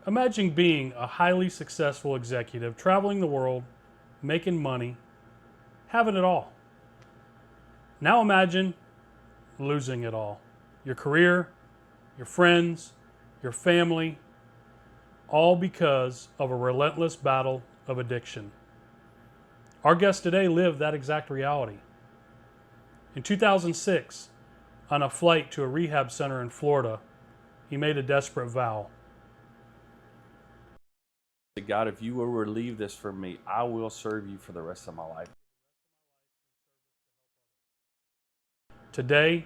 Imagine being a highly successful executive, traveling the world, making money, having it all. Now imagine losing it all. Your career, your friends, your family, all because of a relentless battle of addiction. Our guest today lived that exact reality. In 2006, on a flight to a rehab center in Florida, he made a desperate vow. God, if you will relieve this from me, I will serve you for the rest of my life. Today,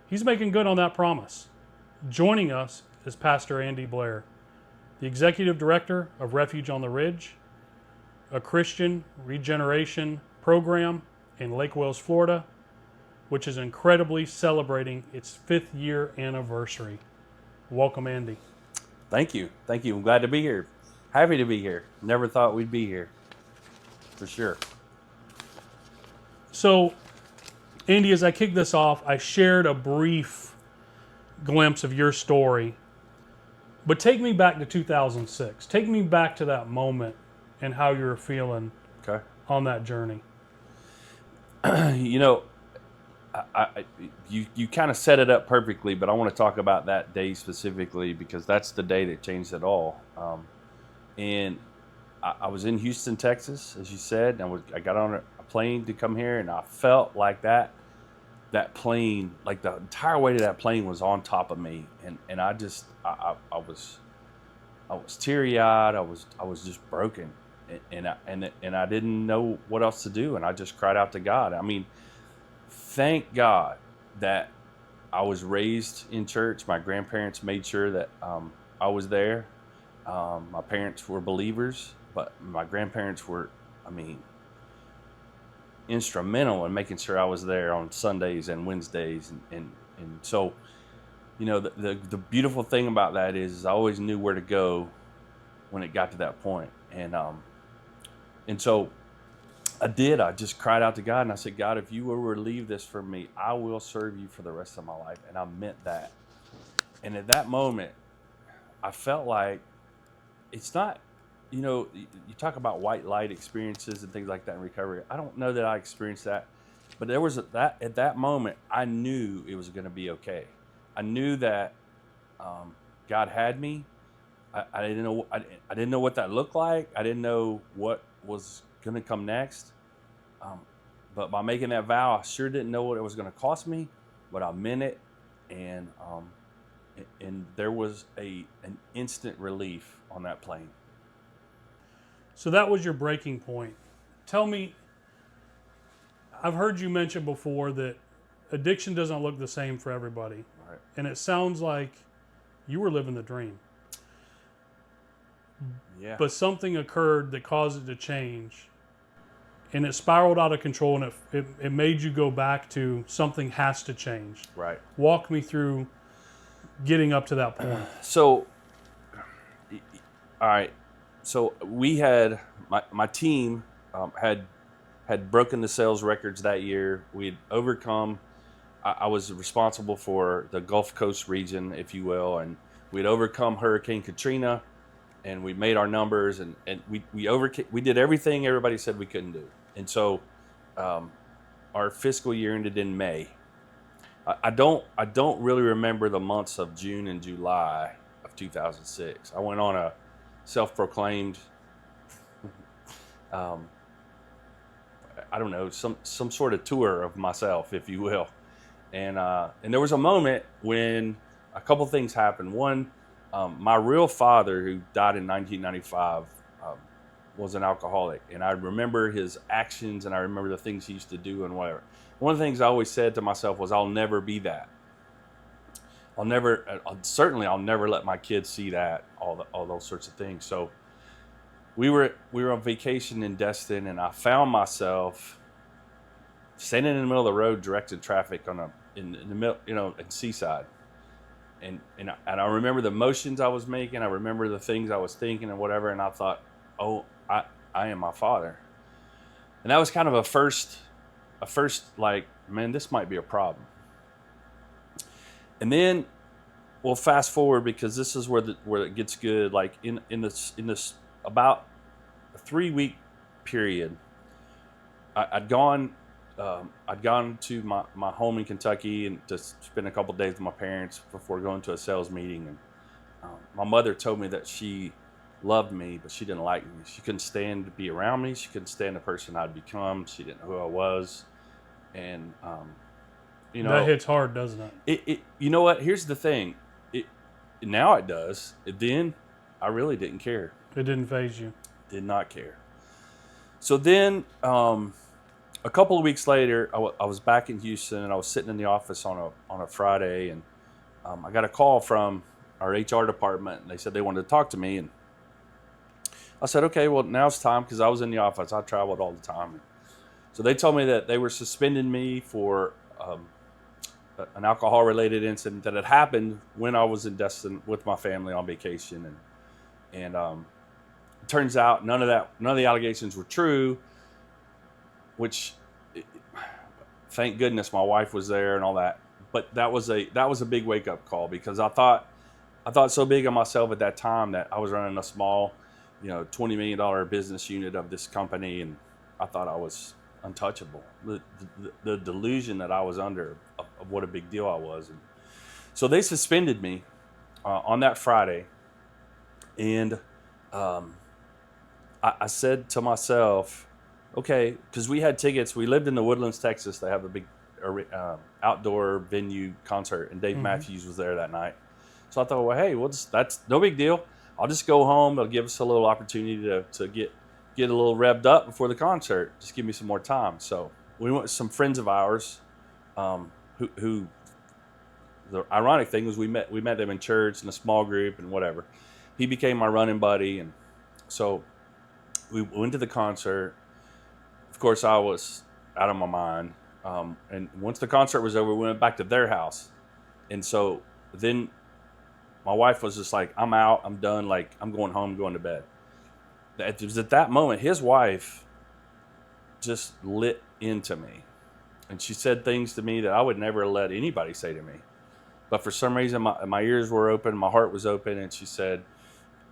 he's making good on that promise. Joining us is Pastor Andy Blair, the Executive Director of Refuge on the Ridge, a Christian regeneration program in Lake Wales, Florida, which is incredibly celebrating its 5th year anniversary. Welcome, Andy. Thank you. Thank you. I'm glad to be here. Happy to be here. Never thought we'd be here. For sure. So, Andy, as I kick this off, I shared a brief glimpse of your story, but take me back to 2006. Take me back to that moment and how you were feeling Okay. on that journey. You know, you kind of set it up perfectly, but I want to talk about that day specifically because that's the day that changed it all. And I was in Houston, Texas, as you said, and I got on a plane to come here, and I felt like that plane, like the entire weight of that plane was on top of me, and I was teary eyed. I was just broken, and I didn't know what else to do, and I just cried out to God. I mean, thank God that I was raised in church. My grandparents made sure that I was there. My parents were believers, but my grandparents were, instrumental in making sure I was there on Sundays and Wednesdays. And so, the beautiful thing about that is I always knew where to go when it got to that point. And so I did. I just cried out to God and I said, God, if you will relieve this from me, I will serve you for the rest of my life. And I meant that. And at that moment, I felt like it's not, you talk about white light experiences and things like that in recovery. I don't know that I experienced that, but there was at that moment, I knew it was going to be okay. I knew that God had me. I didn't know. I didn't know what that looked like. I didn't know what was going to come next. But by making that vow, I sure didn't know what it was going to cost me, but I meant it, and there was an instant relief on that plane. So that was your breaking point. Tell me, I've heard you mention before that addiction doesn't look the same for everybody. Right. And it sounds like you were living the dream. Yeah. But something occurred that caused it to change. And it spiraled out of control, and it made you go back to something has to change. Right. Walk me through getting up to that point. So, all right. So we had my team had broken the sales records that year. We had overcome. I was responsible for the Gulf Coast region, if you will, and we'd overcome Hurricane Katrina, and we made our numbers, and we did everything everybody said we couldn't do. And so our fiscal year ended in May. I don't really remember the months of June and July of 2006. I went on a self-proclaimed, I don't know, some sort of tour of myself, if you will. And there was a moment when a couple things happened. One, my real father, who died in 1995, was an alcoholic, and I remember his actions, and I remember the things he used to do and whatever. One of the things I always said to myself was, I'll never be that. I'll never let my kids see that, all those sorts of things. So we were on vacation in Destin, and I found myself standing in the middle of the road, directed traffic in the middle, in Seaside. And I remember the motions I was making. I remember the things I was thinking and whatever. And I thought, oh, I am my father. And that was kind of a first like, man, this might be a problem. And then Well, fast forward, because this is where it gets good. Like in this about a 3 week period, I'd gone. I'd gone to my home in Kentucky and just spend a couple days with my parents before going to a sales meeting. And my mother told me that she loved me, but she didn't like me. She couldn't stand to be around me. She couldn't stand the person I'd become. She didn't know who I was. And you That know, hits hard, doesn't it? it you know what? Here's the thing. It Now it does. Then I really didn't care. It didn't phase you. Did not care. So then, a couple of weeks later, I was back in Houston, and I was sitting in the office on a Friday, and I got a call from our HR department, and they said they wanted to talk to me. And I said, okay, well, now's time, because I was in the office. I traveled all the time. So they told me that they were suspending me for an alcohol-related incident that had happened when I was in Destin with my family on vacation. And it turns out none of the allegations were true, which, thank goodness my wife was there and all that. But that was a big wake-up call, because I thought so big of myself at that time that I was running a small, $20 million business unit of this company, and I thought I was untouchable. The delusion that I was under of what a big deal I was. And so they suspended me on that Friday, and I said to myself, okay, because we had tickets. We lived in the Woodlands, Texas. They have a big outdoor venue concert, and Dave Matthews was there that night. So I thought, well, hey, that's no big deal. I'll just go home. It'll give us a little opportunity to get a little revved up before the concert. Just give me some more time. So we went with some friends of ours, who the ironic thing was we met them in church in a small group and whatever. He became my running buddy, and so we went to the concert. Of course, I was out of my mind. And once the concert was over, we went back to their house. And so then my wife was just like, I'm out, I'm done, like, I'm going home, going to bed. It was at that moment, his wife just lit into me. And she said things to me that I would never let anybody say to me. But for some reason, my ears were open, my heart was open, and she said,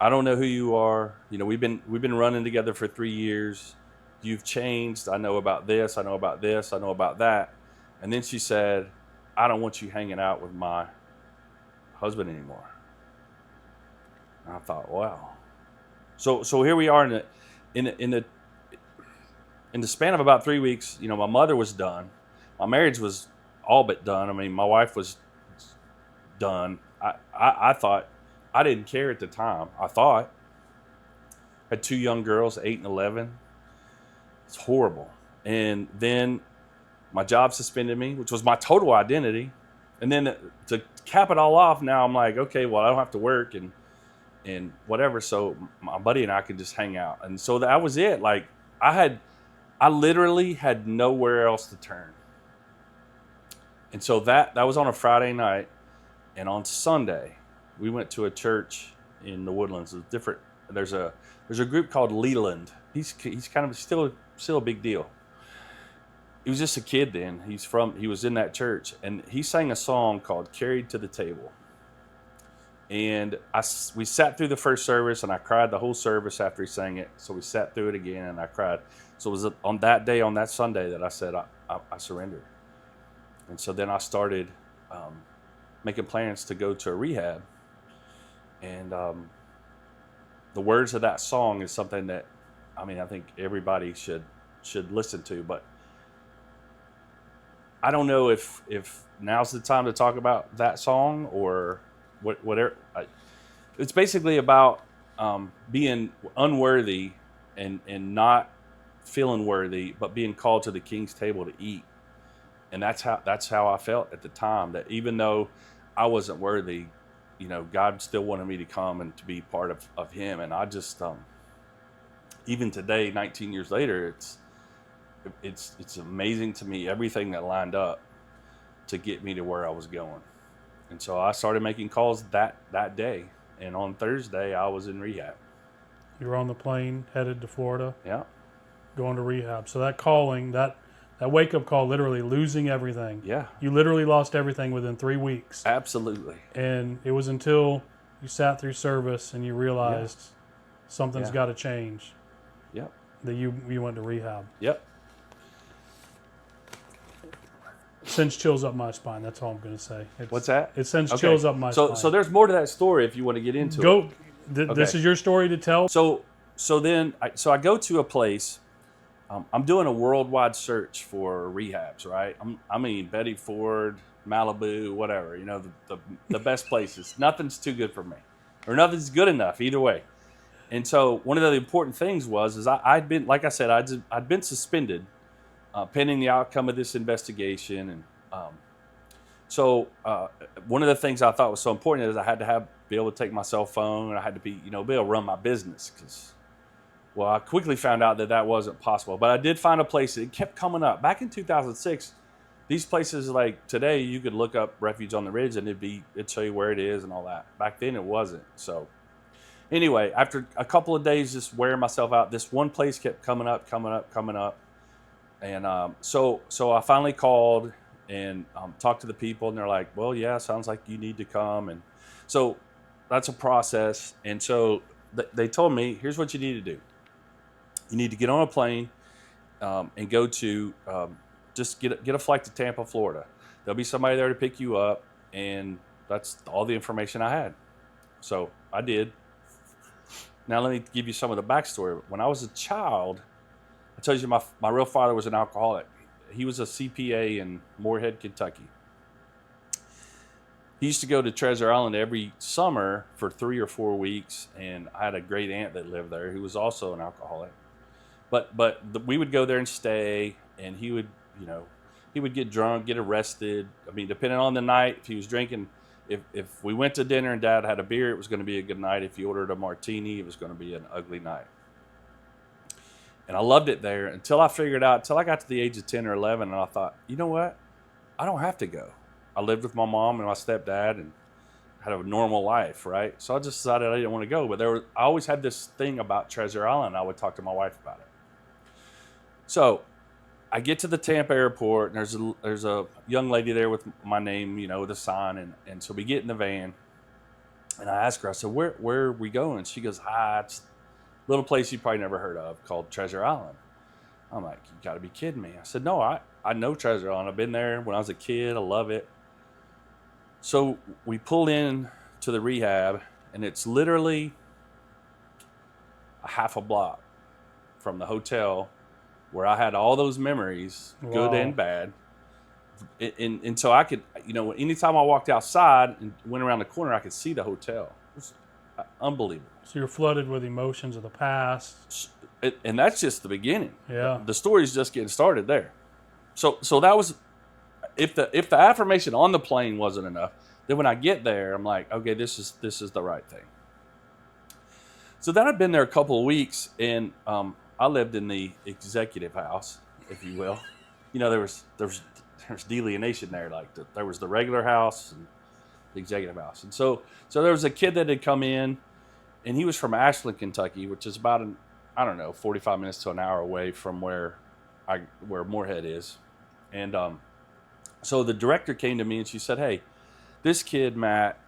I don't know who you are. We've been running together for 3 years. You've changed. I know about this. I know about this. I know about that. And then she said, I don't want you hanging out with my husband anymore. And I thought, wow. So here we are in the span of about 3 weeks. My mother was done. My marriage was all but done. I mean, my wife was done. I thought, I didn't care at the time. I thought. I had 2 young girls, 8 and 11. It's horrible. And then my job suspended me, which was my total identity. And then to cap it all off, now I'm like, okay, well, I don't have to work and whatever. So my buddy and I could just hang out. And so that was it. Like, I literally had nowhere else to turn. And so that was on a Friday night. And on Sunday, we went to a church in the Woodlands. It's different. There's a group called Leland. He's kind of still a big deal. He was just a kid then. He was in that church, and he sang a song called "Carried to the Table." And we sat through the first service, and I cried the whole service after he sang it. So we sat through it again, and I cried. So it was on that day, on that Sunday, that I said I surrendered. And so then I started making plans to go to a rehab. And the words of that song is something that, I think everybody should listen to. But I don't know if now's the time to talk about that song or whatever. It's basically about being unworthy and not feeling worthy, but being called to the King's table to eat. And that's how I felt at the time, that even though I wasn't worthy, God still wanted me to come and to be part of Him. And I just, even today, 19 years later, it's amazing to me, everything that lined up to get me to where I was going. And so I started making calls that day. And on Thursday, I was in rehab. You were on the plane headed to Florida. Yeah. Going to rehab. So that calling, that That wake-up call, literally losing everything. Yeah. You literally lost everything within 3 weeks. Absolutely. And it was until you sat through service and you realized something's got to change. Yep. That you went to rehab. Yep. Sends chills up my spine. That's all I'm going to say. What's that? It sends chills up my spine. So there's more to that story if you want to get into it. This is your story to tell. So then I go to a place. I'm doing a worldwide search for rehabs, right? I mean, Betty Ford, Malibu, whatever. You know, the best places. Nothing's too good for me, or nothing's good enough either way. And so one of the important things is I'd been, like I said, I'd been suspended pending the outcome of this investigation, and one of the things I thought was so important is I had to be able to take my cell phone, and I had to be able to run my business because. Well, I quickly found out that wasn't possible, but I did find a place that kept coming up. Back in 2006, these places like today, you could look up Refuge on the Ridge and it'd show you where it is and all that. Back then it wasn't. So anyway, after a couple of days just wearing myself out, this one place kept coming up. And so I finally called and talked to the people, and they're like, well, yeah, sounds like you need to come. And so that's a process. And so they told me, here's what you need to do. You need to get on a plane and go to just get a flight to Tampa, Florida. There'll be somebody there to pick you up, and that's all the information I had. So I did. Now let me give you some of the backstory. When I was a child, I told you my real father was an alcoholic. He was a CPA in Moorhead, Kentucky. He used to go to Treasure Island every summer for 3 or 4 weeks, and I had a great aunt that lived there who was also an alcoholic. But we would go there and stay, and he would get drunk, get arrested. I mean, depending on the night, if he was drinking, if we went to dinner and Dad had a beer, it was going to be a good night. If he ordered a martini, it was going to be an ugly night. And I loved it there until I got to the age of 10 or 11, and I thought, you know what? I don't have to go. I lived with my mom and my stepdad and had a normal life, right? So I just decided I didn't want to go. But I always had this thing about Treasure Island. I would talk to my wife about it. So I get to the Tampa airport, and there's a young lady there with my name, with a sign. And so we get in the van, and I ask her, I said, where are we going? She goes, it's a little place you probably never heard of called Treasure Island. I'm like, you got to be kidding me. I said, no, I know Treasure Island. I've been there when I was a kid. I love it. So we pull in to the rehab, and it's literally a half a block from the hotel where I had all those memories, good and bad. And so I could, anytime I walked outside and went around the corner, I could see the hotel. It was unbelievable. So you're flooded with emotions of the past. And that's just the beginning. Yeah. The story's just getting started there. So that was, if the affirmation on the plane wasn't enough, then when I get there, I'm like, okay, this is the right thing. So then I'd been there a couple of weeks, and I lived in the executive house, if you will. There was delineation there. Like there was the regular house and the executive house. And so there was a kid that had come in, and he was from Ashland, Kentucky, which is about 45 minutes to an hour away from where Moorhead is. And so the director came to me and she said, hey, this kid, Matt,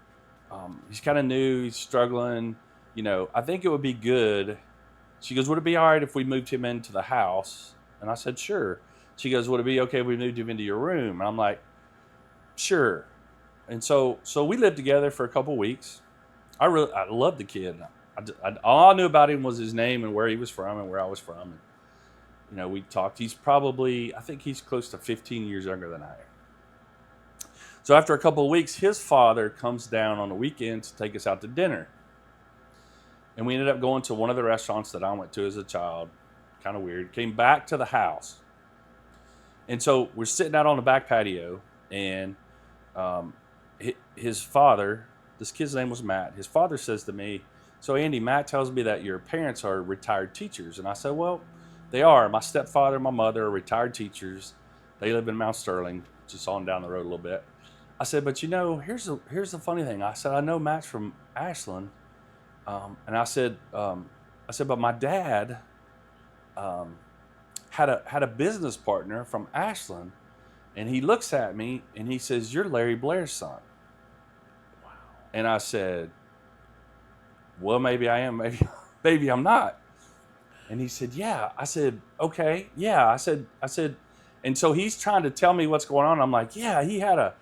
he's kind of new, he's struggling. I think it would be good. She goes, would it be all right if we moved him into the house? And I said, sure. She goes, would it be okay if we moved him into your room? And I'm like, sure. And so we lived together for a couple weeks. I loved the kid. All I knew about him was his name and where he was from and where I was from. And, we talked. He's probably, I think he's close to 15 years younger than I am. So after a couple of weeks, his father comes down on the weekend to take us out to dinner. And we ended up going to one of the restaurants that I went to as a child. Kind of weird. Came back to the house. And so we're sitting out on the back patio, and his father, this kid's name was Matt. His father says to me, so Andy, Matt tells me that your parents are retired teachers. And I said, well, they are. My stepfather and my mother are retired teachers. They live in Mount Sterling, just on down the road a little bit. I said, but here's the funny thing. I said, I know Matt's from Ashland. And I said, but my dad had a business partner from Ashland, and he looks at me and he says, "You're Larry Blair's son." Wow. And I said, "Well, maybe I am, maybe I'm not." And he said, "Yeah." I said, "Okay, yeah." I said, and so he's trying to tell me what's going on. I'm like, "Yeah, he had a."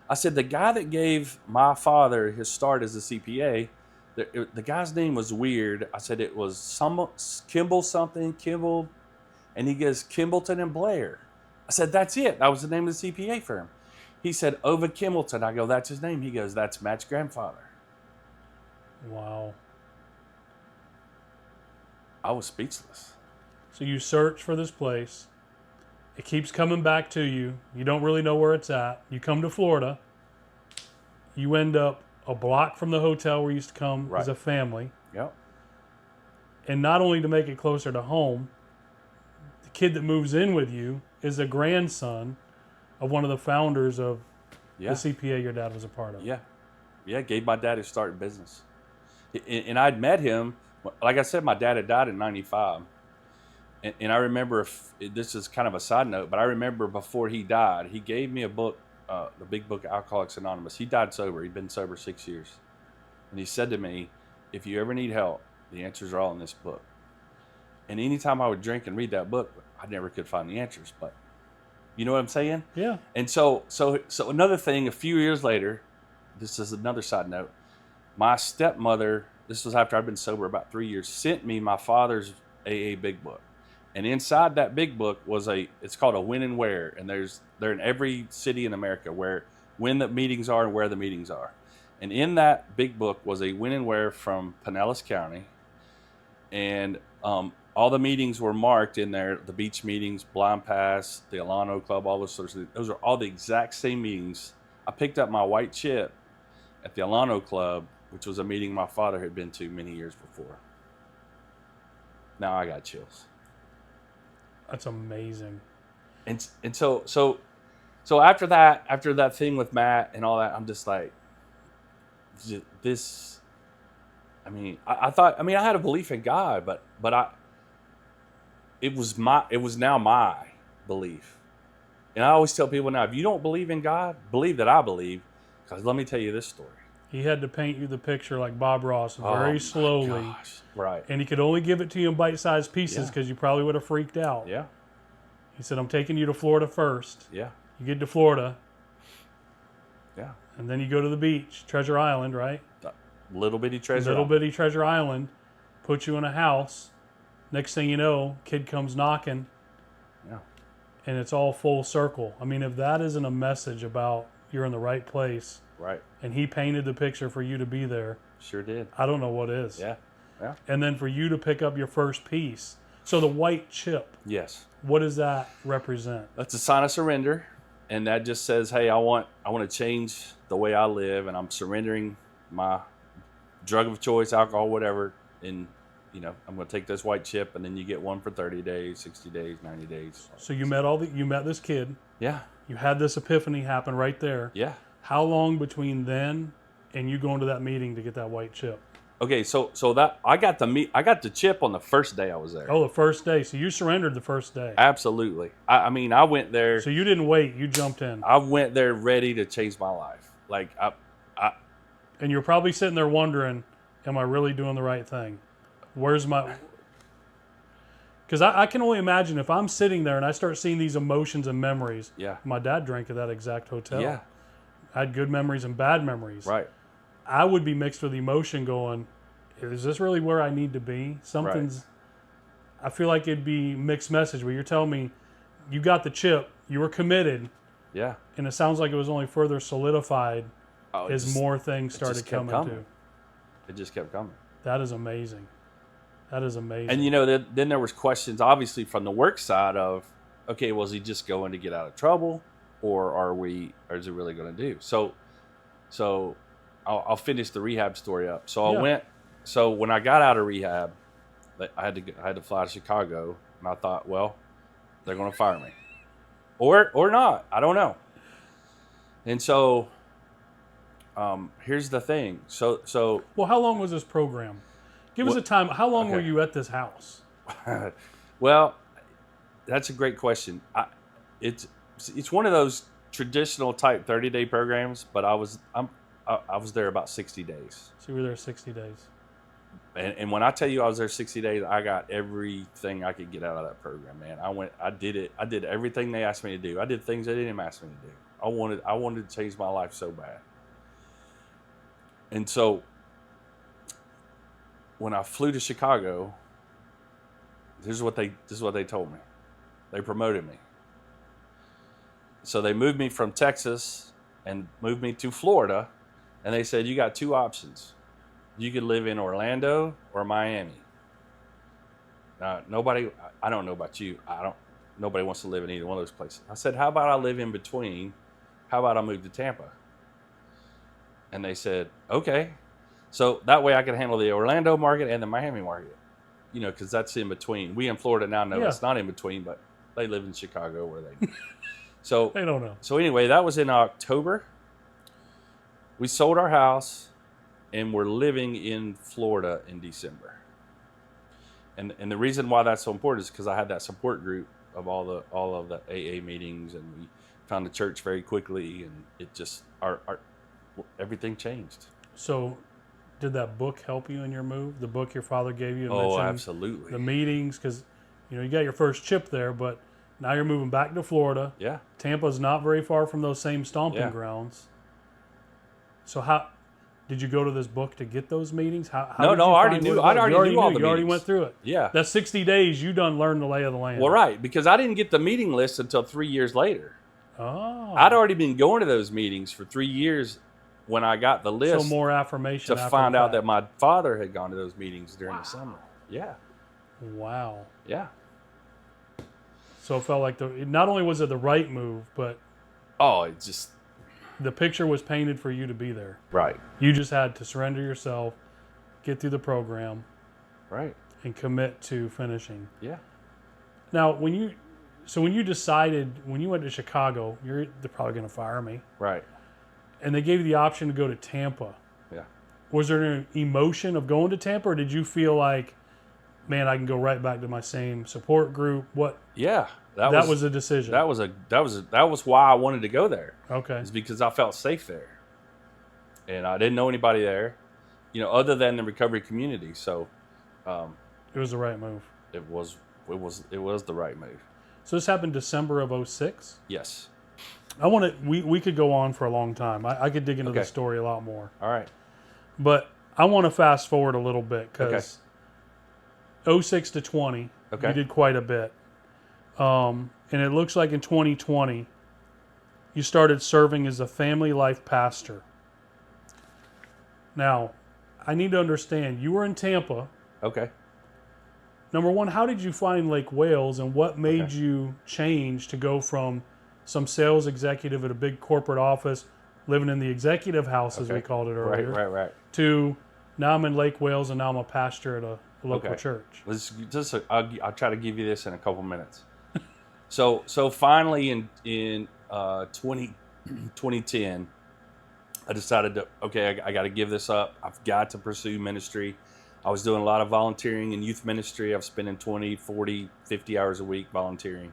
I said, "The guy that gave my father his start as a CPA, the guy's name was weird." I said, "It was Kimball something, Kimball," and he goes, "Kimbleton and Blair." I said, "That's it. That was the name of the CPA firm." He said, "Ovid Kimbleton." I go, "That's his name." He goes, "That's Matt's grandfather." Wow. I was speechless. So you search for this place. It keeps coming back to you. You don't really know where it's at. You come to Florida. You end up a block from the hotel where you used to come as a family. Yep. And not only to make it closer to home, the kid that moves in with you is a grandson of one of the founders of the CPA your dad was a part of. Yeah. Yeah, gave my dad his start in business. And I'd met him. Like I said, my dad had died in 95. And I remember, this is kind of a side note, but I remember before he died, he gave me a book, the big book, Alcoholics Anonymous. He died sober. He'd been sober 6 years. And he said to me, "If you ever need help, the answers are all in this book." And anytime I would drink and read that book, I never could find the answers. But you know what I'm saying? Yeah. And so another thing, a few years later, this is another side note, my stepmother, this was after I'd been sober about 3 years, sent me my father's AA big book. And inside that big book was it's called a when and where. And they're in every city in America when the meetings are and where the meetings are. And in that big book was a when and where from Pinellas County. And all the meetings were marked in there, the beach meetings, Blind Pass, the Alano Club, all those sorts of things. Those are all the exact same meetings. I picked up my white chip at the Alano Club, which was a meeting my father had been to many years before. Now I got chills. That's amazing. And so after that thing with Matt and all that, I'm just like, this. I mean, I thought. I mean, I had a belief in God, but it was now my belief. And I always tell people now, if you don't believe in God, believe that I believe, because let me tell you this story. He had to paint you the picture like Bob Ross, very slowly. Gosh. Right. And he could only give it to you in bite-sized pieces because you probably would have freaked out. Yeah. He said, "I'm taking you to Florida first." Yeah. You get to Florida. Yeah. And then you go to the beach, Treasure Island, right? Little bitty Treasure Little Island. bitty Treasure Island. Put you in a house. Next thing you know, kid comes knocking. Yeah. And it's all full circle. I mean, if that isn't a message about you're in the right place, right, and he painted the picture for you to be there, sure did. I don't know what is. Yeah. Yeah. And then for you to pick up your first piece. So the white chip. Yes. What does that represent? That's a sign of surrender, and that just says, "Hey, I want to change the way I live, and I'm surrendering my drug of choice, alcohol, whatever, and I'm going to take this white chip." And then you get one for 30 days, 60 days, 90 days. So you met this kid. Yeah. You had this epiphany happen right there. Yeah. How long between then and you going to that meeting to get that white chip? Okay, so that I got the chip on the first day I was there. Oh, the first day. So you surrendered the first day. Absolutely. I mean, I went there. So you didn't wait. You jumped in. I went there ready to change my life. Like And you're probably sitting there wondering, am I really doing the right thing? Where's my... Because I can only imagine if I'm sitting there and I start seeing these emotions and memories. Yeah. My dad drank at that exact hotel. Yeah. I had good memories and bad memories. Right. I would be mixed with emotion going, is this really where I need to be? Something's... Right. I feel like it'd be mixed message where you're telling me you got the chip, you were committed. Yeah. And it sounds like it was only further solidified as more things started coming too. It just kept coming. That is amazing. That is amazing. And then there was questions, obviously, from the work side of, okay, was he just going to get out of trouble, or is he really going to do? So I'll finish the rehab story up. So when I got out of rehab, I had to fly to Chicago, and I thought, well, they're going to fire me, or not. I don't know. And so here's the thing. So well, how long was this program? Give us a time. How long were you at this house? Well, That's a great question. It's one of those traditional type 30-day programs, but I was there about 60 days. So you were there 60 days. And when I tell you I was there 60 days, I got everything I could get out of that program, man. I did it. I did everything they asked me to do. I did things they didn't ask me to do. I wanted to change my life so bad. And so when I flew to Chicago, this is what they told me. They promoted me. So they moved me from Texas and moved me to Florida, and they said, you got two options. You could live in Orlando or Miami. Now, I don't know about you. Nobody wants to live in either one of those places. I said, how about I live in between? How about I move to Tampa? And they said, okay. So that way I could handle the Orlando market and the Miami market, because that's in between. We in Florida now know it's not in between, but they live in Chicago where they So they don't know. So anyway, that was in October. We sold our house and we're living in Florida in December. And the reason why that's so important is because I had that support group of all of the AA meetings, and we found the church very quickly, and it just everything changed. So did that book help you in your move? The book your father gave you? Oh, absolutely. The meetings, because you got your first chip there, but now you're moving back to Florida. Yeah. Tampa's not very far from those same stomping grounds. So how did you go to this book to get those meetings? How no, I already knew. I already knew all the meetings. You already went through it. Yeah. That 60 days, you done learned the lay of the land. Well, right, because I didn't get the meeting list until 3 years later. Oh. I'd already been going to those meetings for 3 years when I got the list. So more affirmation to find out that my father had gone to those meetings during the summer. Yeah. Wow. Yeah. So it felt like not only was it the right move, but it just the picture was painted for you to be there. Right. You just had to surrender yourself, get through the program, right, and commit to finishing. Yeah. Now, when you decided, when you went to Chicago, they're probably going to fire me. Right. And they gave you the option to go to Tampa. Yeah. Was there an emotion of going to Tampa, or did you feel like, man, I can go right back to my same support group? What? Yeah. That was a decision. That was why I wanted to go there. Okay. It's because I felt safe there. And I didn't know anybody there, other than the recovery community. So it was the right move. It was the right move. So this happened December of 2006? Yes. We could go on for a long time. I could dig into the story a lot more. All right. But I want to fast forward a little bit, because 2006 to 20, you did quite a bit. And it looks like in 2020, you started serving as a family life pastor. Now, I need to understand, you were in Tampa. Okay. Number one, how did you find Lake Wales, and what made you change to go from some sales executive at a big corporate office, living in the executive house, as we called it earlier, right, to now I'm in Lake Wales and now I'm a pastor at a local church? I'll try to give you this in a couple minutes. So finally in 2010, I decided I got to give this up. I've got to pursue ministry. I was doing a lot of volunteering in youth ministry. I was spending 20, 40, 50 hours a week volunteering.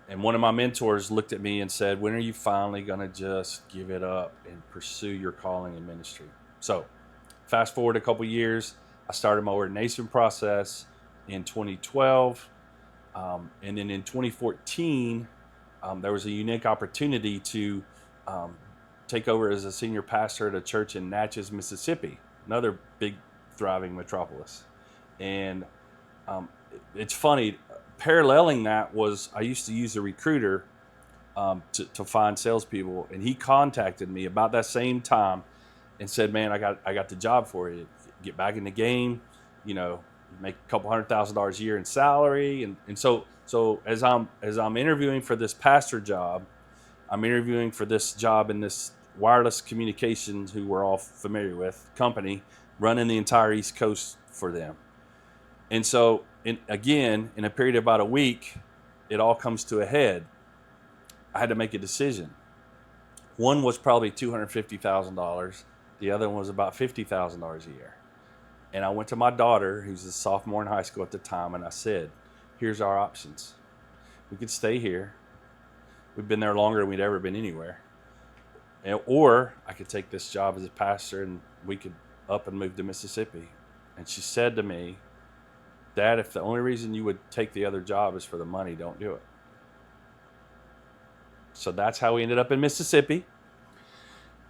And one of my mentors looked at me and said, when are you finally going to just give it up and pursue your calling in ministry? So fast forward a couple years, I started my ordination process in 2012. And then in 2014, there was a unique opportunity to take over as a senior pastor at a church in Natchez, Mississippi, another big, thriving metropolis. And it's funny, paralleling that was I used to use a recruiter to find salespeople, and he contacted me about that same time and said, "Man, I got the job for you. Get back in the game, make a couple $100,000 a year in salary." And so as I'm interviewing for this pastor job, I'm interviewing for this job in this wireless communications, who we're all familiar with, company running the entire East Coast for them. And so in a period of about a week, it all comes to a head. I had to make a decision. One was probably $250,000. The other one was about $50,000 a year. And I went to my daughter, who's a sophomore in high school at the time, and I said, here's our options. we could stay here. We've been there longer than we'd ever been anywhere. Or I could take this job as a pastor and we could up and move to Mississippi. And she said to me, Dad, if the only reason you would take the other job is for the money, don't do it. So that's how we ended up in Mississippi.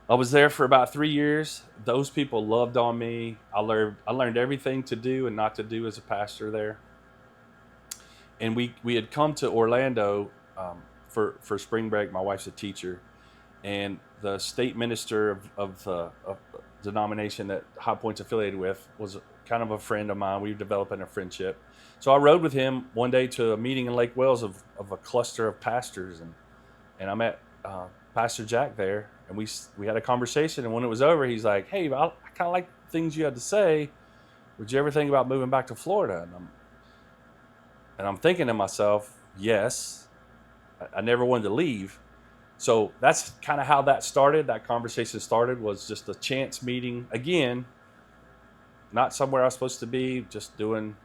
I was there for about 3 years. Those people loved on me. I learned everything to do and not to do as a pastor there. And we had come to Orlando for spring break. My wife's a teacher. And the state minister of the denomination that High Point's affiliated with was kind of a friend of mine. We were developing a friendship. So I rode with him one day to a meeting in Lake Wales of a cluster of pastors. And I met Pastor Jack there. And we had a conversation. And when it was over, he's like, hey, I kind of like the things you had to say. Would you ever think about moving back to Florida? And I'm thinking to myself, yes. I never wanted to leave. So that's kind of how that started. That conversation started, was just a chance meeting. Again, not somewhere I was supposed to be, just doing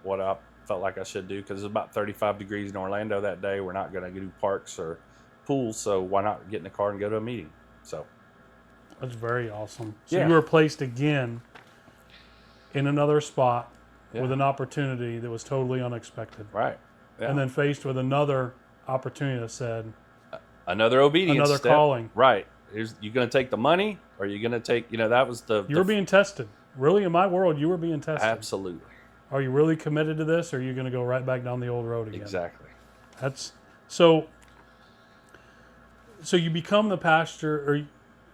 what I felt like I should do, because it was about 35 degrees in Orlando that day. We're not going to do parks or pools, so why not get in the car and go to a meeting? So that's very awesome. So Yeah. you were placed again in another spot Yeah. with an opportunity that was totally unexpected. Right. Yeah. And then faced with another opportunity that said, another obedience another step. calling. Right. You going to take the money, or are you going to take, that was you were being tested. Really, in my world, you were being tested. Absolutely. Are you really committed to this, or are you going to go right back down the old road again? Exactly. That's so you become the pastor, or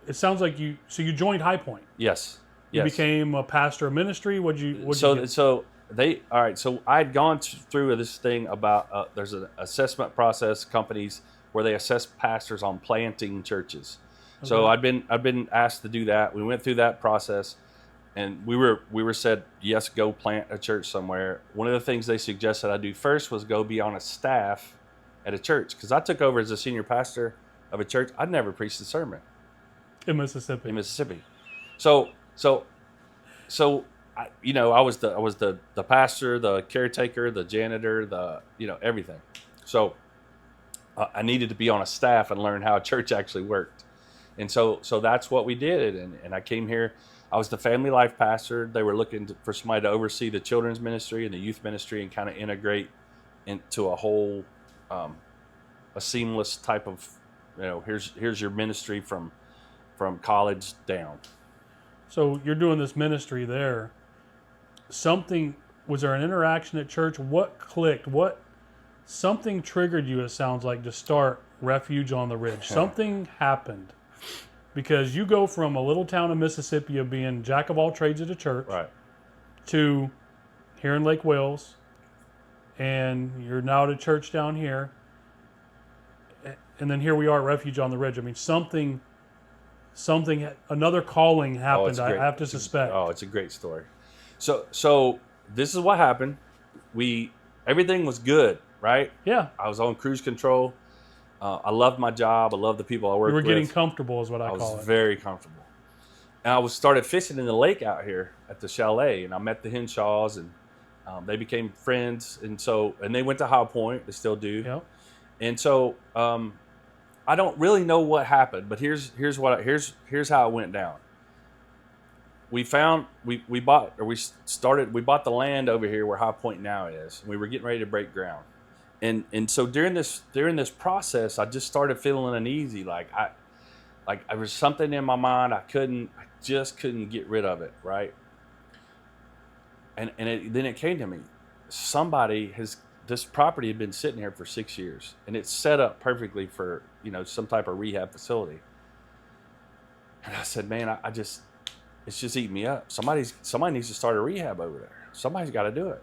it sounds like you joined High Point. Yes. You Yes. became a pastor of ministry. So I'd gone through this thing about there's an assessment process, companies where they assess pastors on planting churches. Okay. So I'd been asked to do that. We went through that process, and we were said, yes, go plant a church somewhere. One of the things they suggested I do first was go be on a staff at a church, because I took over as a senior pastor of a church. I'd never preached a sermon in Mississippi. So I was the pastor, the caretaker, the janitor, everything. So I needed to be on a staff and learn how a church actually worked. And so that's what we did. And I came here. I was the family life pastor. They were looking for somebody to oversee the children's ministry and the youth ministry and kind of integrate into a whole, a seamless type of, here's your ministry from college down. So you're doing this ministry there. Was there an interaction at church? What clicked? Something triggered you, it sounds like, to start Refuge on the Ridge. Something happened. Because you go from a little town in Mississippi of being jack of all trades at a church, right, to here in Lake Wales, and you're now at a church down here, and then here we are at Refuge on the Ridge. I mean, something, another calling happened, I have to suspect. It's a great story. So this is what happened. Everything was good, right? Yeah. I was on cruise control. I loved my job. I loved the people I worked with. You were getting comfortable is what I call it. I was very comfortable. And I started fishing in the lake out here at the chalet, and I met the Henshaws, and they became friends. And they went to High Point. They still do. Yep. And so I don't really know what happened, but here's how it went down. We bought the land over here where High Point now is. We were getting ready to break ground. And so during this process, I just started feeling uneasy. Like there was something in my mind. I just couldn't get rid of it. Right. And then it came to me. This property had been sitting here for 6 years, and it's set up perfectly for, some type of rehab facility. And I said, man, it's just eating me up. Somebody needs to start a rehab over there. Somebody's got to do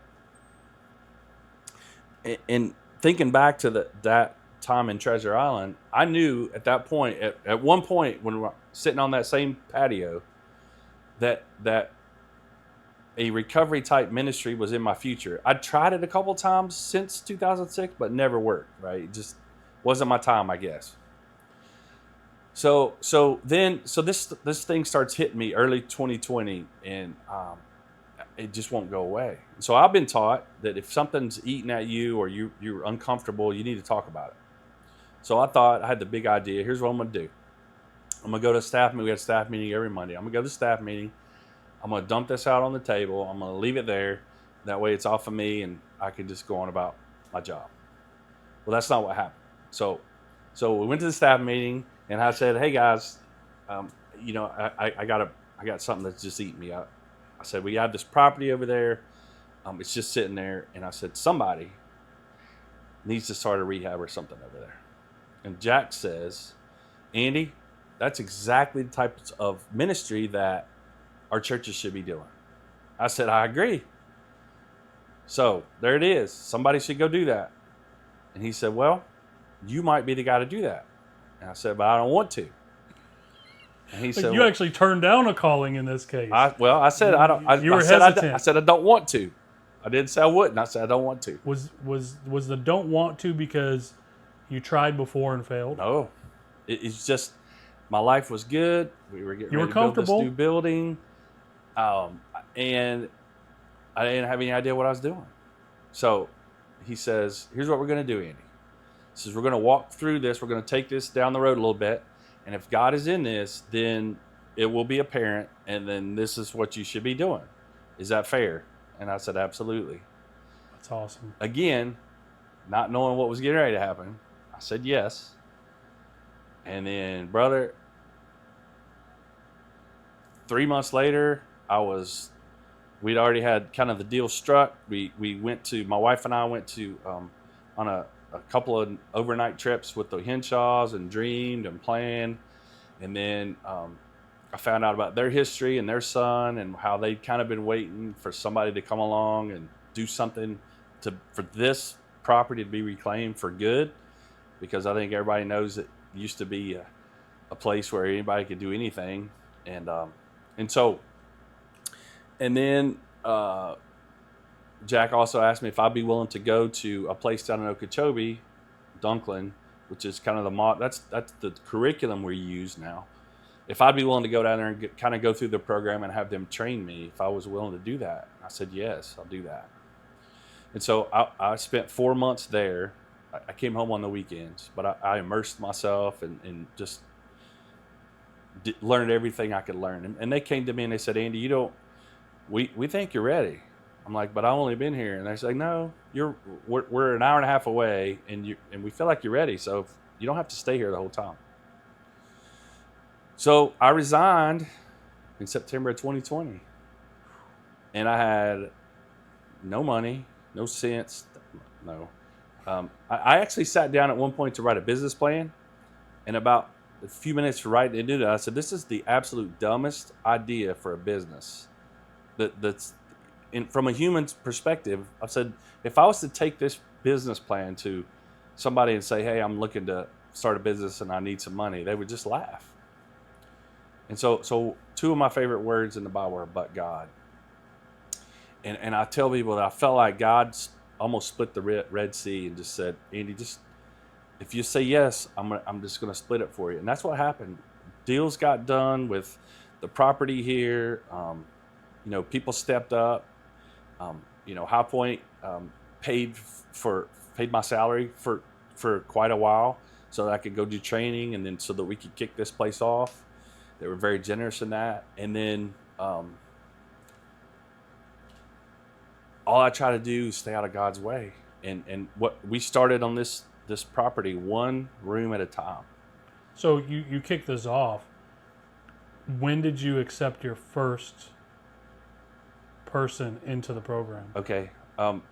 it. And thinking back to that time in Treasure Island, I knew at that point, at one point when we were sitting on that same patio, that a recovery type ministry was in my future. I'd tried it a couple times since 2006, but never worked, right? It just wasn't my time, I guess. So this thing starts hitting me early 2020, and it just won't go away. So I've been taught that if something's eating at you or you're uncomfortable, you need to talk about it. So I thought, I had the big idea. Here's what I'm going to do. I'm going to go to a staff meeting. We have a staff meeting every Monday. I'm going to go to the staff meeting. I'm going to dump this out on the table. I'm going to leave it there. That way it's off of me and I can just go on about my job. Well, that's not what happened. So we went to the staff meeting and I said, hey guys, I got something that's just eating me up. I said, we have this property over there. It's just sitting there. And I said, somebody needs to start a rehab or something over there. And Jack says, Andy, that's exactly the type of ministry that our churches should be doing. I said, I agree. So there it is. Somebody should go do that. And he said, well, you might be the guy to do that. And I said, but I don't want to. And he said, you actually turned down a calling in this case. I said, I don't. You were hesitant. hesitant. I said, I don't want to. I didn't say I wouldn't. I said, I don't want to. Was the don't want to because you tried before and failed? No. It's just, my life was good. We were getting ready to build this new building. And I didn't have any idea what I was doing. So he says, here's what we're going to do, Andy. He says, we're going to walk through this. We're going to take this down the road a little bit. And if God is in this, then it will be apparent. And then this is what you should be doing. Is that fair? And I said, absolutely. That's awesome. Again, not knowing what was getting ready to happen, I said yes. And then, brother, 3 months later, we'd already had kind of the deal struck. My wife and I went to, on a couple of overnight trips with the Henshaws and dreamed and planned. And then I found out about their history and their son and how they'd kind of been waiting for somebody to come along and do something for this property to be reclaimed for good. Because I think everybody knows it used to be a place where anybody could do anything. And then Jack also asked me if I'd be willing to go to a place down in Okeechobee, Dunklin, which is kind of that's the curriculum we use now. If I'd be willing to go down there and kind of go through the program and have them train me, if I was willing to do that. I said, yes, I'll do that. And so I spent 4 months there. I came home on the weekends, but I immersed myself and just learned everything I could learn. And they came to me and they said, Andy, we think you're ready. I'm like, but I've only been here. And they're like, no, we're an hour and a half away and we feel like you're ready. So you don't have to stay here the whole time. So I resigned in September of 2020 and I had no money, no sense. No. I actually sat down at one point to write a business plan, and about a few minutes to write it, I said, this is the absolute dumbest idea for a business. That's from a human perspective. I said, if I was to take this business plan to somebody and say, hey, I'm looking to start a business and I need some money, they would just laugh. And so two of my favorite words in the Bible are "but God." And I tell people that I felt like God almost split the Red Sea and just said, Andy, if you say yes, I'm just going to split it for you. And that's what happened. Deals got done with the property here. People stepped up. High Point paid my salary for quite a while so that I could go do training and then so that we could kick this place off. They were very generous in that. And then all I try to do is stay out of God's way. And what we started on this property, one room at a time. So you kicked this off. When did you accept your first person into the program? Okay.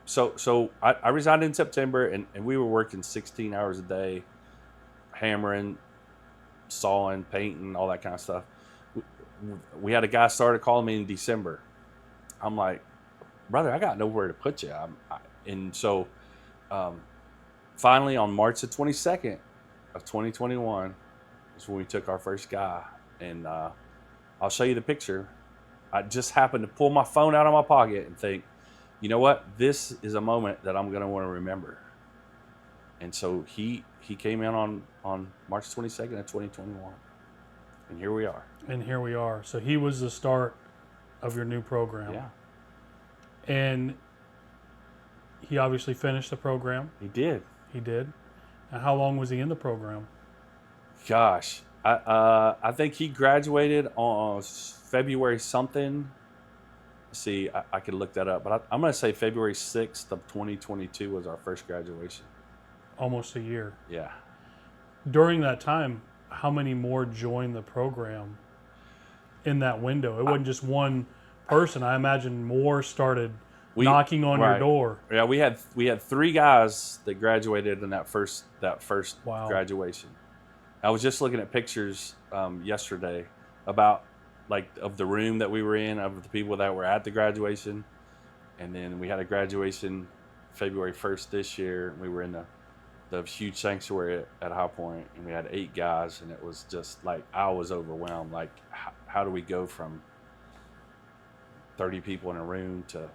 So I resigned in September and we were working 16 hours a day, hammering, sawing, painting, all that kind of stuff. We had a guy started calling me in December. I'm like, brother, I got nowhere to put you. So finally on March the 22nd of 2021 is when we took our first guy. And I'll show you the picture. I just happened to pull my phone out of my pocket and think, you know what? This is a moment that I'm going to want to remember. And so he came in on March 22nd of 2021. And here we are. So he was the start of your new program. Yeah. And he obviously finished the program. He did. He did. And how long was he in the program? Gosh, I think he graduated on February something. See, I could look that up, but I'm going to say February 6th of 2022 was our first graduation. Almost a year. Yeah. During that time, how many more joined the program in that window? It wasn't just one person. I imagine more started knocking on your door. Yeah, we had 3 guys that graduated in that first Wow. graduation. I was just looking at pictures yesterday about of the room that we were in, of the people that were at the graduation, and then we had a graduation February 1st this year. We were in the huge sanctuary at High Point, and we had 8 guys, and it was just I was overwhelmed. How do we go from 30 people in a room to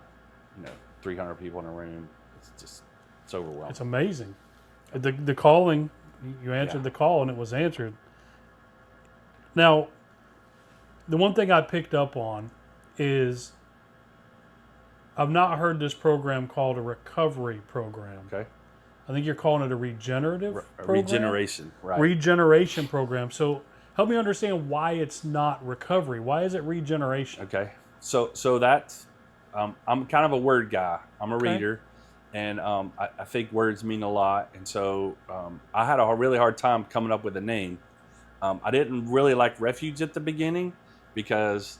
300 people in a room? It's overwhelming. It's amazing. The calling, you answered the call, and it was answered. Now, the one thing I picked up on is I've not heard this program called a recovery program. Okay. I think you're calling it a regenerative program? Regeneration, right. Regeneration program. So help me understand why it's not recovery. Why is it regeneration? Okay. So that's, I'm kind of a word guy. I'm a reader, and I think words mean a lot. And so I had a really hard time coming up with a name. I didn't really like Refuge at the beginning because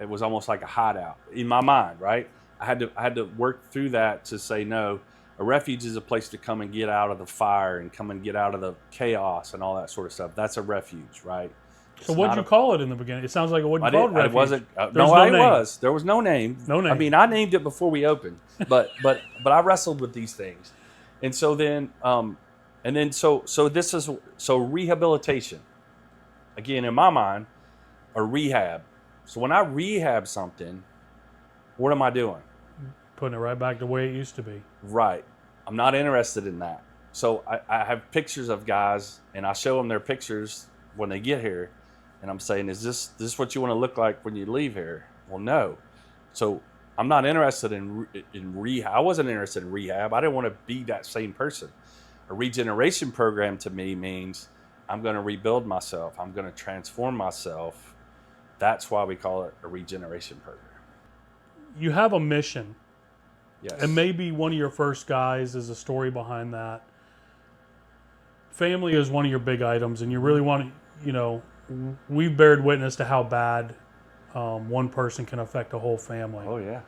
it was almost like a hideout in my mind, right? I had to work through that to say, no, a refuge is a place to come and get out of the fire and come and get out of the chaos and all that sort of stuff. That's a refuge, right? So what did you call it in the beginning? It sounds like it wasn't called Refuge. It wasn't. There was. There was no name. No name. I mean, I named it before we opened, but I wrestled with these things, and so then this is rehabilitation. Again, in my mind, a rehab. So when I rehab something, what am I doing? Putting it right back the way it used to be. Right. I'm not interested in that. So I have pictures of guys, and I show them their pictures when they get here, and I'm saying, is this what you want to look like when you leave here? Well, no. So I'm not interested in rehab. I wasn't interested in rehab. I didn't want to be that same person. A regeneration program to me means I'm going to rebuild myself. I'm going to transform myself. That's why we call it a regeneration program. You have a mission. Yes. And maybe one of your first guys is a story behind that. Family is one of your big items, and you really want to, we've bared witness to how bad one person can affect a whole family. Oh, yeah.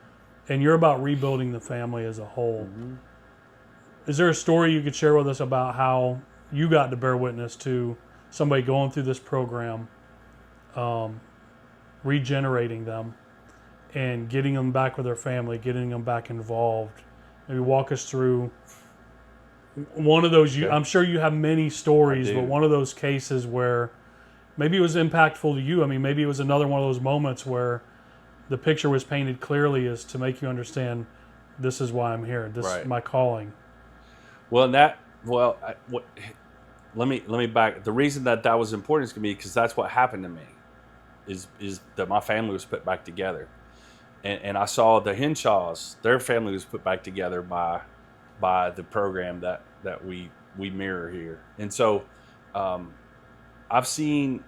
And you're about rebuilding the family as a whole. Mm-hmm. Is there a story you could share with us about how you got to bear witness to somebody going through this program, regenerating them, and getting them back with their family, getting them back involved? Maybe walk us through one of those. I'm sure you have many stories, but one of those cases where maybe it was impactful to you. I mean, maybe it was another one of those moments where the picture was painted clearly as to make you understand, this is why I'm here. This is my calling. Well, let me back. The reason that was important to me, because that's what happened to me, is that my family was put back together, and I saw the Henshaws, their family was put back together by the program that we mirror here. And so I've seen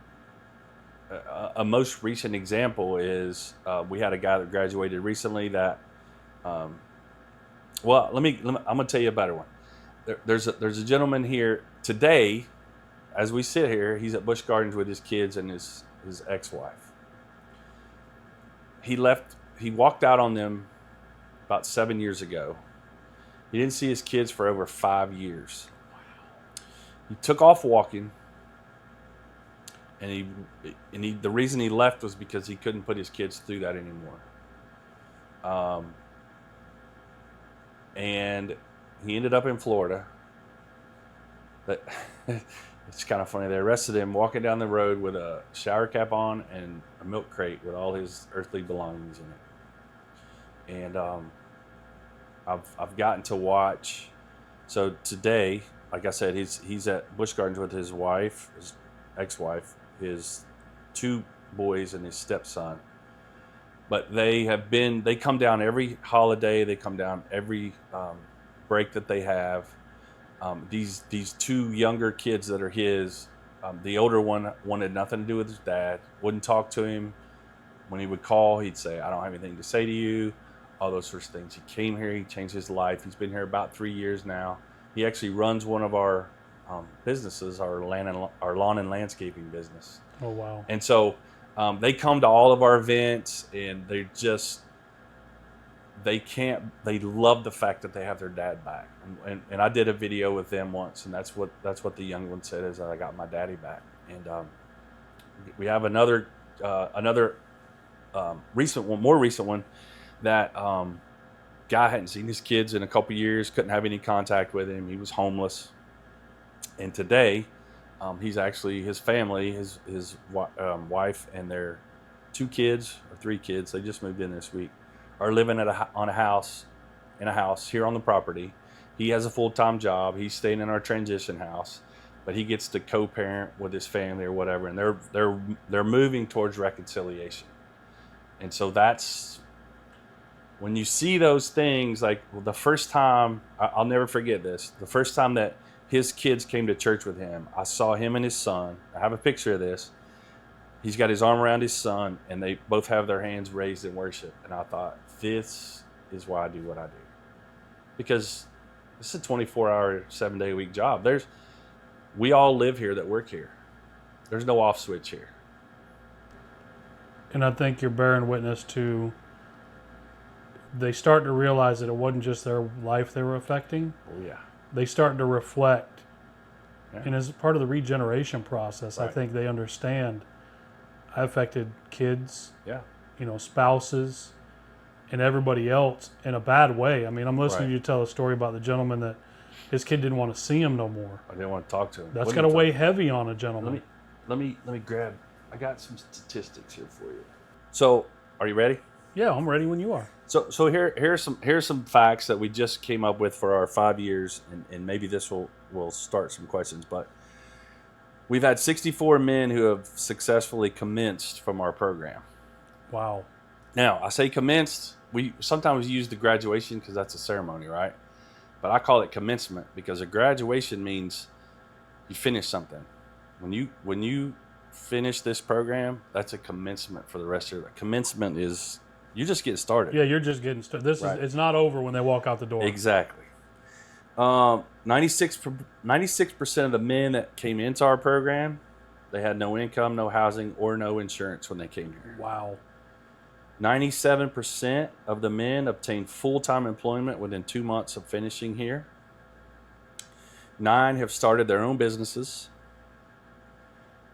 a most recent example is we had a guy that graduated recently that I'm gonna tell you a better one. There's a gentleman here today, as we sit here. He's at Busch Gardens with his kids and his ex-wife. He walked out on them about 7 years ago. He didn't see his kids for over 5 years. He took off walking, and the reason he left was because he couldn't put his kids through that anymore. And he ended up in Florida. But it's kind of funny. They arrested him walking down the road with a shower cap on and a milk crate with all his earthly belongings in it. And I've gotten to watch. So today, like I said, he's at Busch Gardens with his wife, his ex-wife, his 2 boys, and his stepson. But they come down every holiday. They come down every break that they have. These two younger kids that are his, the older one wanted nothing to do with his dad, wouldn't talk to him. When he would call, he'd say, I don't have anything to say to you, all those sorts of things. He came here, he changed his life. He's been here about 3 years now. He actually runs one of our businesses, our lawn and landscaping business. Oh, wow. And so they come to all of our events, and they love the fact that they have their dad back. And I did a video with them once, and that's what the young one said, is that I got my daddy back. And we have another more recent one, that guy hadn't seen his kids in a couple years, couldn't have any contact with him. He was homeless. And today, he's actually, his family, his wife and their 2 kids or 3 kids, they just moved in this week, are living in a house here on the property. He has a full-time job. He's staying in our transition house, but he gets to co-parent with his family or whatever, and they're moving towards reconciliation. And so that's when you see those things, like the first time, I'll never forget this, the first time that his kids came to church with him, I saw him and his son. I have a picture of this. He's got his arm around his son, and they both have their hands raised in worship. And I thought, this is why I do what I do. Because this is a 24-hour, 7-day-a-week job. We all live here that work here. There's no off switch here. And I think you're bearing witness to, they start to realize that it wasn't just their life they were affecting. Oh, yeah. They start to reflect. Yeah. And as part of the regeneration process, Right. I think they understand, I affected kids, Yeah. spouses, and everybody else in a bad way. I mean, I'm listening to you tell a story about the gentleman that his kid didn't want to see him no more. I didn't want to talk to him. That's got to weigh heavy on a gentleman. Let me grab. I got some statistics here for you. So, are you ready? Yeah, I'm ready when you are. So here's some facts that we just came up with for our 5 years, and maybe this will start some questions. But we've had 64 men who have successfully commenced from our program. Wow. Now, I say commenced. We sometimes use the graduation because that's a ceremony, right? But I call it commencement because a graduation means you finish something. When you finish this program, that's a commencement for the rest of your life. Commencement is you just get started. Yeah, you're just getting started. It's not over when they walk out the door. Exactly. 96% of the men that came into our program, they had no income, no housing, or no insurance when they came here. Wow. 97% of the men obtained full-time employment within 2 months of finishing here. 9 have started their own businesses.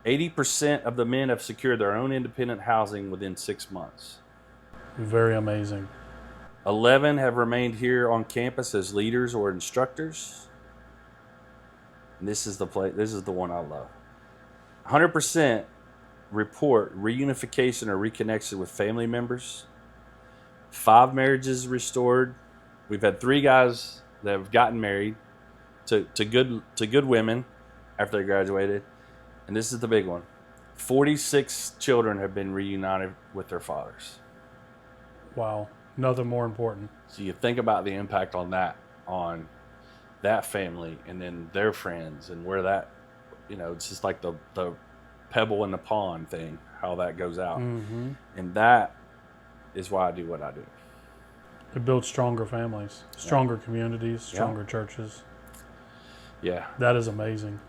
80% of the men have secured their own independent housing within 6 months. Very amazing. 11 have remained here on campus as leaders or instructors. And this is the one I love. 100% report reunification or reconnection with family members. 5 marriages restored. We've had 3 guys that have gotten married to good women after they graduated. And this is the big one. 46 children have been reunited with their fathers. Wow. Nothing more important. So you think about the impact on that family and then their friends and where that, it's just like the pebble in the pond thing, how that goes out. Mm-hmm. And that is why I do what I do. It builds stronger families, stronger communities, stronger churches. Yeah. That is amazing.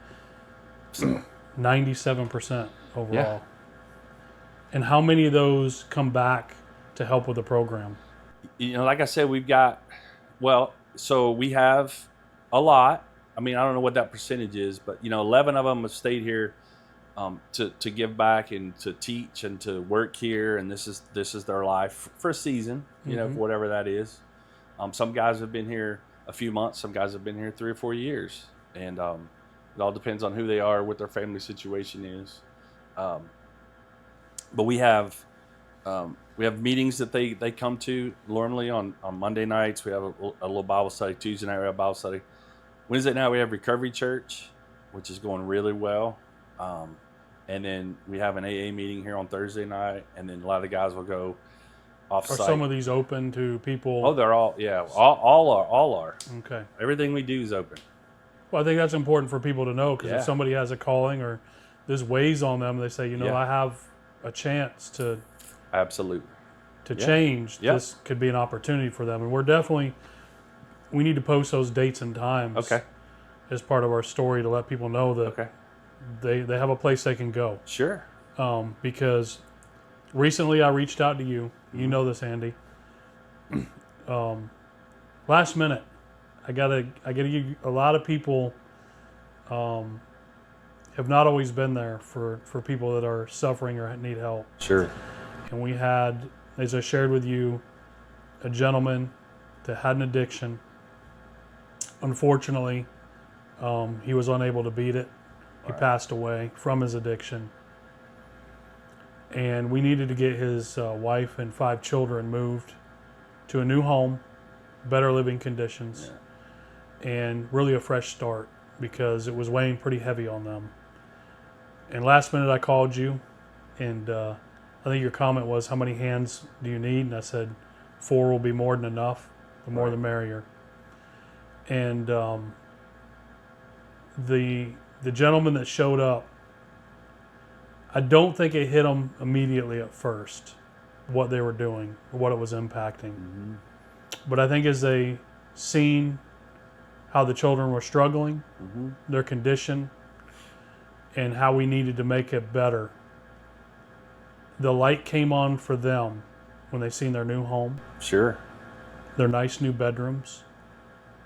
97% overall. Yeah. And how many of those come back to help with the program? Like I said, we have a lot. I mean, I don't know what that percentage is, but 11 of them have stayed here to give back and to teach and to work here, and this is their life for a season, whatever that is. Some guys have been here a few months, some guys have been here 3 or 4 years, and it all depends on who they are, what their family situation is. But we have meetings that they come to normally on Monday nights. We have a little Bible study. Tuesday night we have Bible study. Wednesday night we have Recovery Church, which is going really well. And then we have an AA meeting here on Thursday night. And then a lot of the guys will go off Are site. some of these open to people? Oh, they're all, yeah, all are. Okay. Everything we do is open. Well, I think that's important for people to know, because Yeah. if somebody has a calling or this weighs on them, they say, Yeah. I have a chance to Absolutely. change. Yep. This could be an opportunity for them. And we need to post those dates and times Okay. as part of our story to let people know that Okay. they have a place they can go. Sure. Because recently I reached out to you. You Mhm. know this, Andy. Last minute, I gotta give a lot of people have not always been there for people that are suffering or need help. Sure. And we had, as I shared with you, a gentleman that had an addiction. Unfortunately, he was unable to beat it. He Right. passed away from his addiction. And we needed to get his wife and 5 children moved to a new home, better living conditions, and really a fresh start, because it was weighing pretty heavy on them. And last minute I called you, and I think your comment was, how many hands do you need? And I said, 4 will be more than enough. The more the merrier. And the gentleman that showed up, I don't think it hit them immediately at first, what they were doing, or what it was impacting. Mm-hmm. But I think as they seen how the children were struggling, Mm-hmm. their condition, and how we needed to make it better, the light came on for them when they seen their new home, Sure. their nice new bedrooms.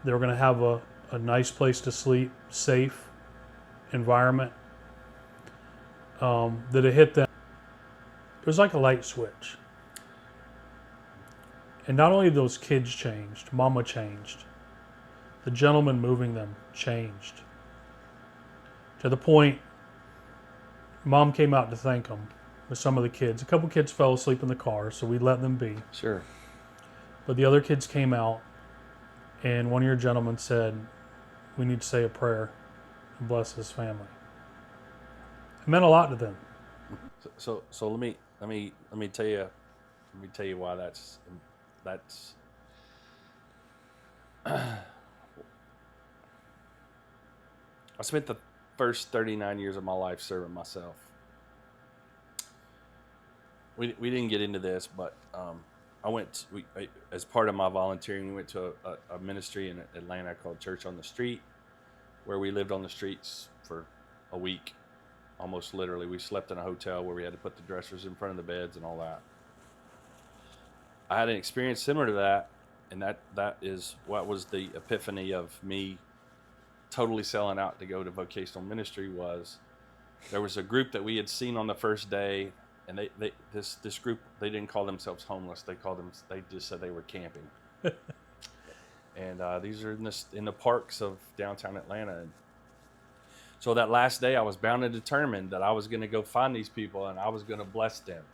They were going to have a nice place to sleep, safe environment. That it hit them. It was like a light switch. And not only those kids changed, mama changed. The gentleman moving them changed. To the point, mom came out to thank them with some of the kids. A couple kids fell asleep in the car, so we let them be. Sure. But the other kids came out, and one of your gentlemen said, we need to say a prayer and bless his family. It meant a lot to them. So let me tell you why that's I spent the first 39 years of my life serving myself. We didn't get into this, but as part of my volunteering, we went to a ministry in Atlanta called Church on the Street, where we lived on the streets for a week. Almost literally, we slept in a hotel where we had to put the dressers in front of the beds and all that. I had an experience similar to that, and that is what was the epiphany of me totally selling out to go to vocational ministry. Was there was a group that we had seen on the first day, and this group, they didn't call themselves homeless. They just said they were camping. And these are in the parks of downtown Atlanta. So that last day, I was bound and determined that I was going to go find these people, and I was going to bless them.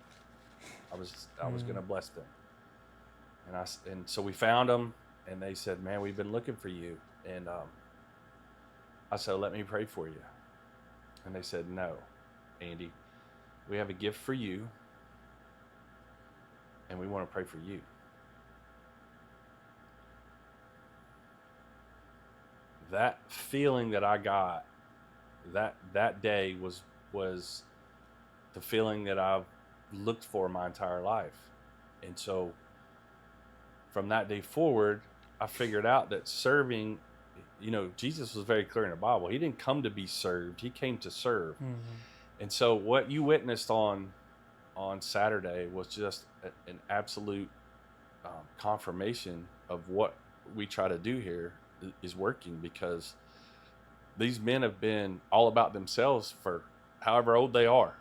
I was going to bless them. And so we found them, and they said, "Man, we've been looking for you." And I said, "Let me pray for you." And they said, "No, Andy, we have a gift for you, and we want to pray for you." That feeling that I got that day was the feeling that I've looked for my entire life. And so from that day forward, I figured out that serving, Jesus was very clear in the Bible. He didn't come to be served. He came to serve. Mm-hmm. And so what you witnessed on Saturday was just an absolute confirmation of what we try to do here is working, because these men have been all about themselves for however old they are.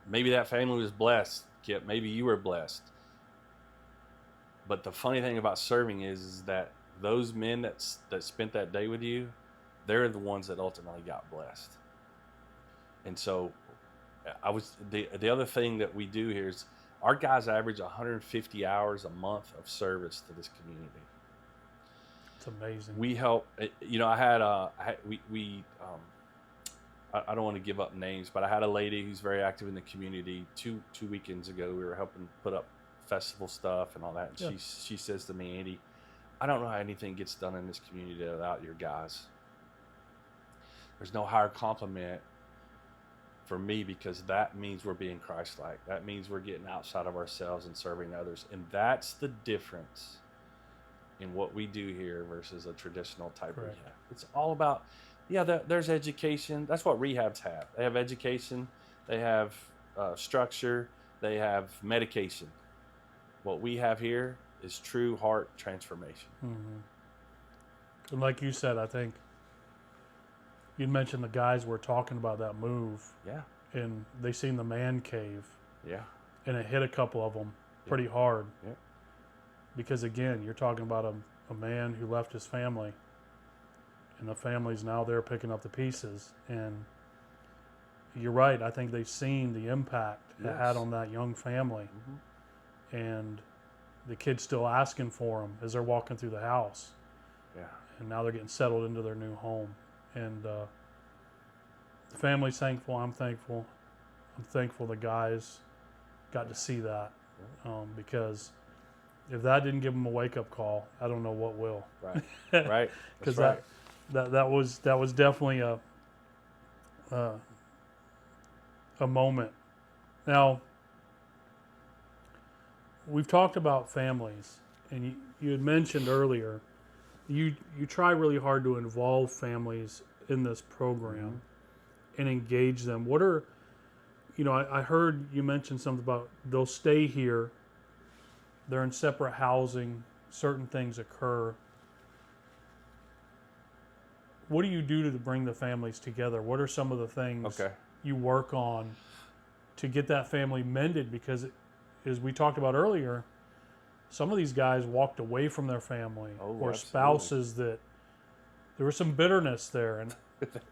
Maybe that family was blessed, Kip. Maybe you were blessed. But the funny thing about serving is that those men that spent that day with you, they're the ones that ultimately got blessed. And so the other thing that we do here is our guys average 150 hours a month of service to this community. It's amazing. We help. I don't want to give up names, but I had a lady who's very active in the community. Two weekends ago, we were helping put up festival stuff and all that. And she says to me, Andy, I don't know how anything gets done in this community without your guys. There's no higher compliment for me, because that means we're being Christ-like. That means we're getting outside of ourselves and serving others. And that's the difference in what we do here versus a traditional type of rehab. It's all about, there's education. That's what rehabs have. They have education. They have structure. They have medication. What we have here is true heart transformation. Mm-hmm. And like you said, I think you mentioned the guys were talking about that move. Yeah. And they seen the man cave. Yeah. And it hit a couple of them pretty hard. Yeah. Because again, you're talking about a man who left his family, and the family's now there picking up the pieces. And you're right. I think they've seen the impact it had on that young family. Mm-hmm. And the kid's still asking for them as they're walking through the house. Yeah. And now they're getting settled into their new home. And the family's thankful. I'm thankful. I'm thankful the guys got to see that. Because if that didn't give them a wake-up call, I don't know what will. Right. Right. Because that was definitely a moment. Now, we've talked about families, and you had mentioned earlier you try really hard to involve families in this program and engage them. What are, I heard you mention something about they'll stay here, they're in separate housing, certain things occur. What do you do to bring the families together? What are some of the things you work on to get that family mended? Because as we talked about earlier, some of these guys walked away from their family or spouses that there was some bitterness there. And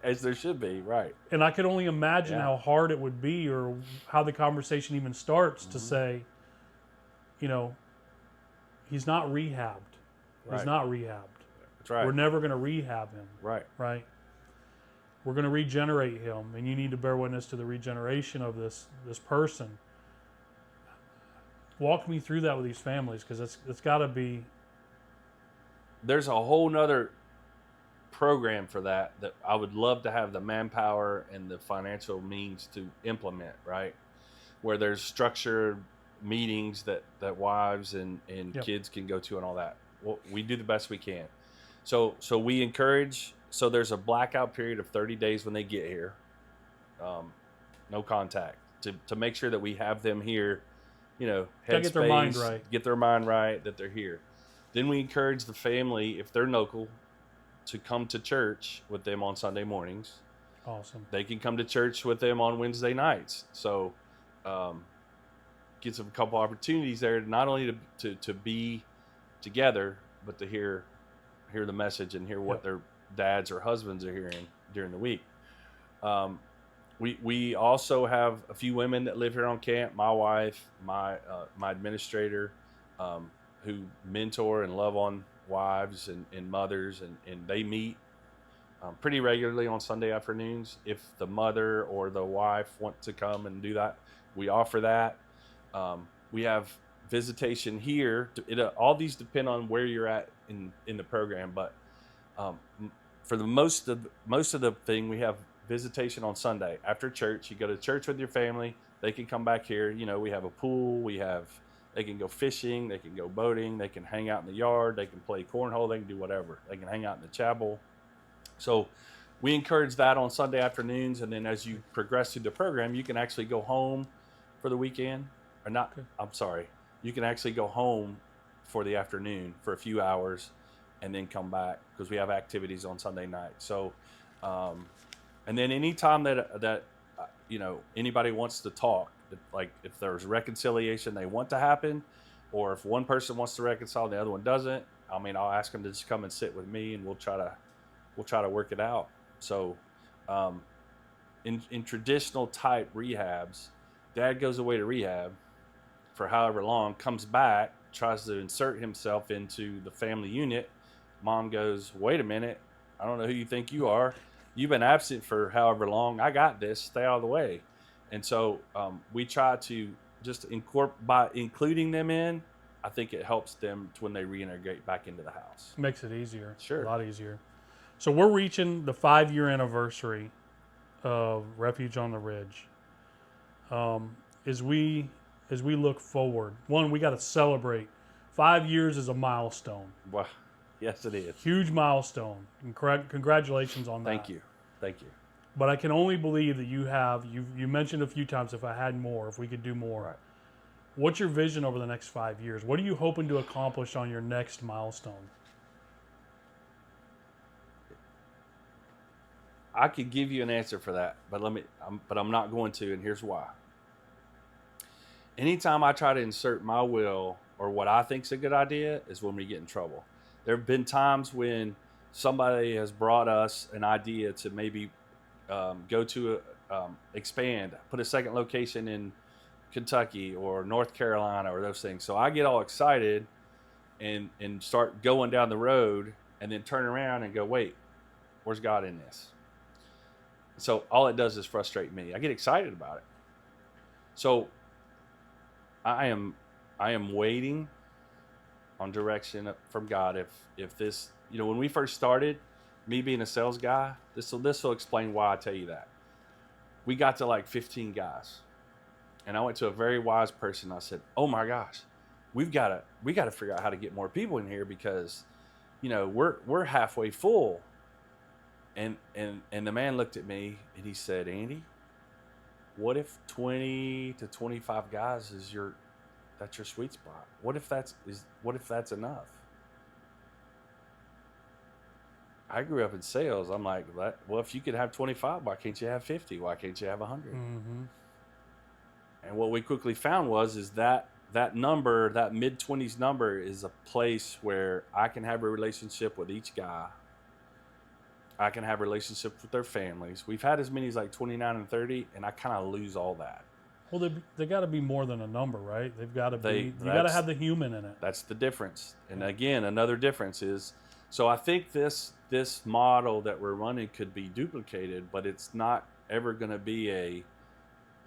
as there should be, right. And I could only imagine how hard it would be, or how the conversation even starts to say, he's not rehabbed. Right. He's not rehabbed. That's right. We're never going to rehab him. Right. Right. We're going to regenerate him, and you need to bear witness to the regeneration of this person. Walk me through that with these families, because it's got to be. There's a whole nother program for that I would love to have the manpower and the financial means to implement, right? Where there's structured meetings that wives and kids can go to and all that. Well, we do the best we can. So we encourage, so there's a blackout period of 30 days when they get here. No contact to make sure that we have them here, headspace, get their mind right. Get their mind right, that they're here. Then we encourage the family, if they're local, to come to church with them on Sunday mornings. Awesome. They can come to church with them on Wednesday nights. So gives them a couple opportunities there, not only to be together, but to hear the message and hear what their dads or husbands are hearing during the week. We also have a few women that live here on camp. My wife, my administrator, who mentor and love on wives and mothers, and they meet pretty regularly on Sunday afternoons. If the mother or the wife want to come and do that, we offer that. We have visitation here. All these depend on where you're at in the program, but for the most of the thing, we have visitation on Sunday after church. You go to church with your family. They can come back here. We have a pool. They can go fishing. They can go boating. They can hang out in the yard. They can play cornhole. They can do whatever. They can hang out in the chapel. So we encourage that on Sunday afternoons. And then as you progress through the program, you can actually go home for the weekend. Or not, I'm sorry. You can actually go home for the afternoon for a few hours and then come back, because we have activities on Sunday night. So, and then anytime that anybody wants to talk, like if there's reconciliation they want to happen, or if one person wants to reconcile and the other one doesn't, I'll ask them to just come and sit with me, and we'll try to work it out. So, in traditional type rehabs, dad goes away to rehab for however long, comes back, tries to insert himself into the family unit. Mom goes, wait a minute, I don't know who you think you are. you've been absent for however long. I got this. Stay out of the way. And so we try to just by including them in, I think it helps them when they reintegrate back into the house. Makes it easier. Sure. A lot easier. So we're reaching the 5-year anniversary of Refuge on the Ridge. As we look forward, one, we got to celebrate. 5 years is a milestone. Well, yes, it is. Huge milestone. Congratulations on that. Thank you. But I can only believe that you mentioned a few times, if I had more, if we could do more. Right. What's your vision over the next 5 years? What are you hoping to accomplish on your next milestone? I could give you an answer for that, but I'm not going to, and here's why. Anytime I try to insert my will or what I think's a good idea is when we get in trouble. There have been times when somebody has brought us an idea to maybe go to expand, put a second location in Kentucky or North Carolina or those things. So I get all excited and start going down the road and then turn around and go, wait, where's God in this? So all it does is frustrate me. I get excited about it. So I am waiting on direction from God. If this, when we first started, me being a sales guy, this will explain why I tell you that. We got to like 15 guys, and I went to a very wise person. I said, "Oh my gosh, we got to figure out how to get more people in here because, we're halfway full." And the man looked at me and he said, "Andy, what if 20 to 25 guys that's your sweet spot? What if that's enough?" I grew up in sales. I'm like, well, if you could have 25, why can't you have 50? Why can't you have 100? Mm-hmm. And what we quickly found is that number, that mid-20s number, is a place where I can have a relationship with each guy. I can have relationships with their families. We've had as many as like 29 and 30, and I kind of lose all that. Well, they got to be more than a number, right? They've got to be. You got to have the human in it. That's the difference. And again, another difference is, so I think this model that we're running could be duplicated, but it's not ever going to be a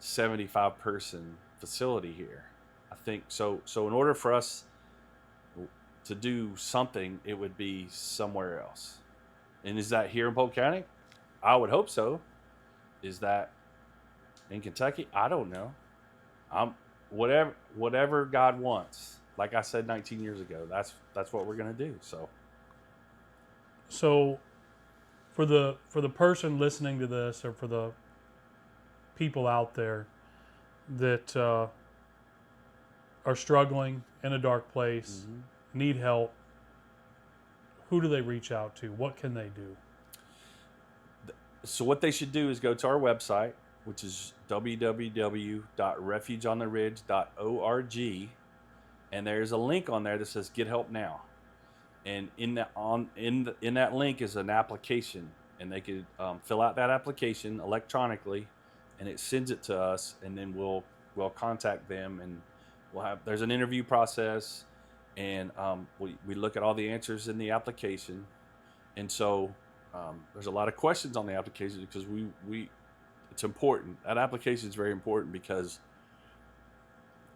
75-person facility here. I think so. So in order for us to do something, it would be somewhere else. And is that here in Polk County? I would hope so. Is that in Kentucky? I don't know. Whatever God wants. Like I said 19 years ago, that's what we're going to do. So for the person listening to this, or for the people out there that are struggling in a dark place, mm-hmm. need help, who do they reach out to? What can they do? So what they should do is go to our website, which is www.refugeontheridge.org, and there's a link on there that says "Get Help Now," and in that link is an application, and they could fill out that application electronically, and it sends it to us, and then we'll contact them, and there's an interview process. And we look at all the answers in the application, and so there's a lot of questions on the application because it's important. That application is very important because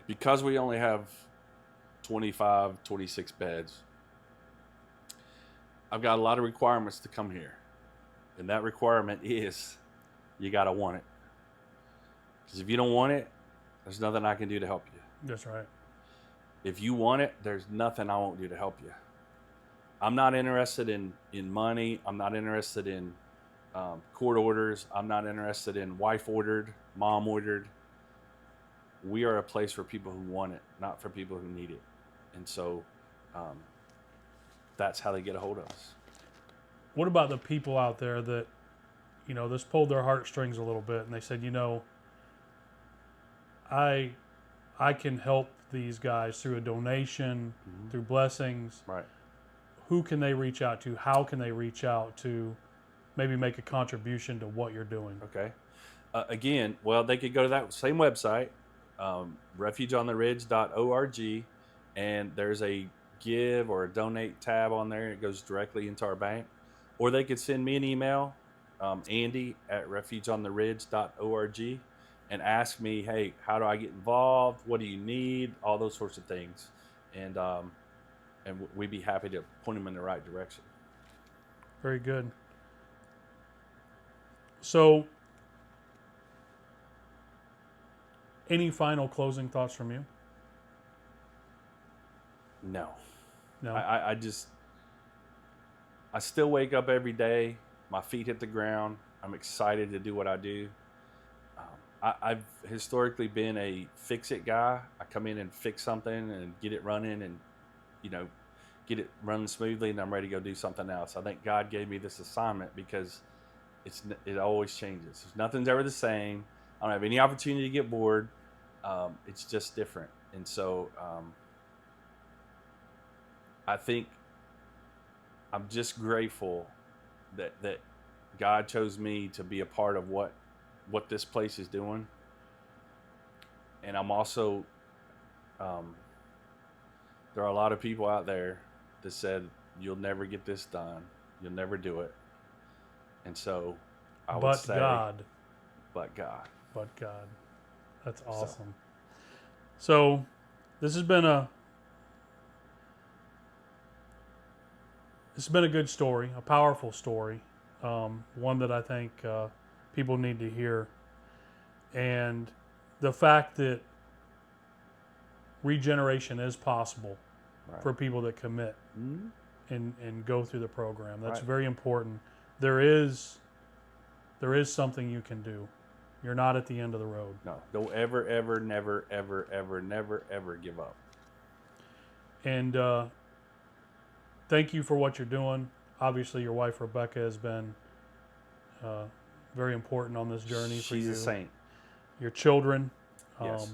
we only have 25, 26 beds. I've got a lot of requirements to come here, and that requirement is you got to want it. Because if you don't want it, there's nothing I can do to help you. That's right. If you want it, there's nothing I won't do to help you. I'm not interested in money. I'm not interested in court orders. I'm not interested in wife ordered, mom ordered. We are a place for people who want it, not for people who need it. And so that's how they get a hold of us. What about the people out there that, this pulled their heartstrings a little bit, and they said, I can help these guys through a donation, mm-hmm. through blessings. Right. Who can they reach out to? How can they reach out to maybe make a contribution to what you're doing? Okay. Again, they could go to that same website, refugeontheridge.org, and there's a give or a donate tab on there. It goes directly into our bank. Or they could send me an email, Andy at refugeontheridge.org and ask me, hey, how do I get involved? What do you need? All those sorts of things. And we'd be happy to point them in the right direction. Very good. So, any final closing thoughts from you? No. No. I still wake up every day. My feet hit the ground. I'm excited to do what I do. I've historically been a fix-it guy. I come in and fix something and get it running and, get it running smoothly, and I'm ready to go do something else. I think God gave me this assignment because it always changes. Nothing's ever the same. I don't have any opportunity to get bored. It's just different. And so I think I'm just grateful that God chose me to be a part of what this place is doing. And I'm also, there are a lot of people out there that said, you'll never get this done. You'll never do it. And so I would say, God. But God. But God. That's awesome. So this has been a good story, a powerful story, one that I think people need to hear. And the fact that regeneration is possible for people that commit and go through the program. That's very important. There is something you can do. You're not at the end of the road. No, don't ever, ever, never, ever, ever, never, ever give up. And thank you for what you're doing. Obviously, your wife Rebecca has been very important on this journey for you. She's a saint. Your children, yes.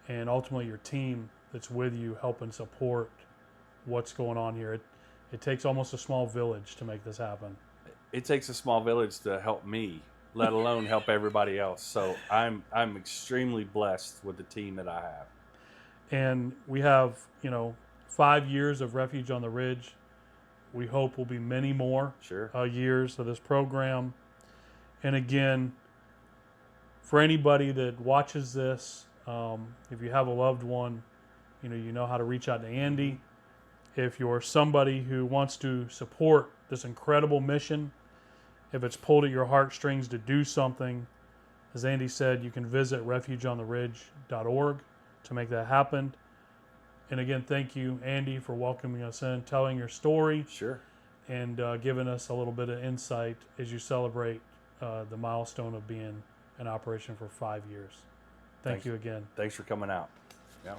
And ultimately your team that's with you, helping support what's going on here. It takes almost a small village to make this happen. It takes a small village to help me, let alone help everybody else. So I'm extremely blessed with the team that I have. And we have 5 years of Refuge on the Ridge. We hope will be many more years of this program. And again, for anybody that watches this, if you have a loved one, you know how to reach out to Andy. If you're somebody who wants to support this incredible mission, if it's pulled at your heartstrings to do something, as Andy said, you can visit refugeontheridge.org to make that happen. And again, thank you, Andy, for welcoming us in, telling your story. Sure. And giving us a little bit of insight as you celebrate the milestone of being in operation for 5 years. Thank you again. Thanks for coming out. Yeah.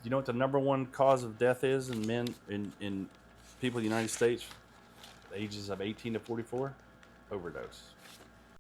you know what the number one cause of death is in men in people in the United States, ages of 18 to 44? Overdose.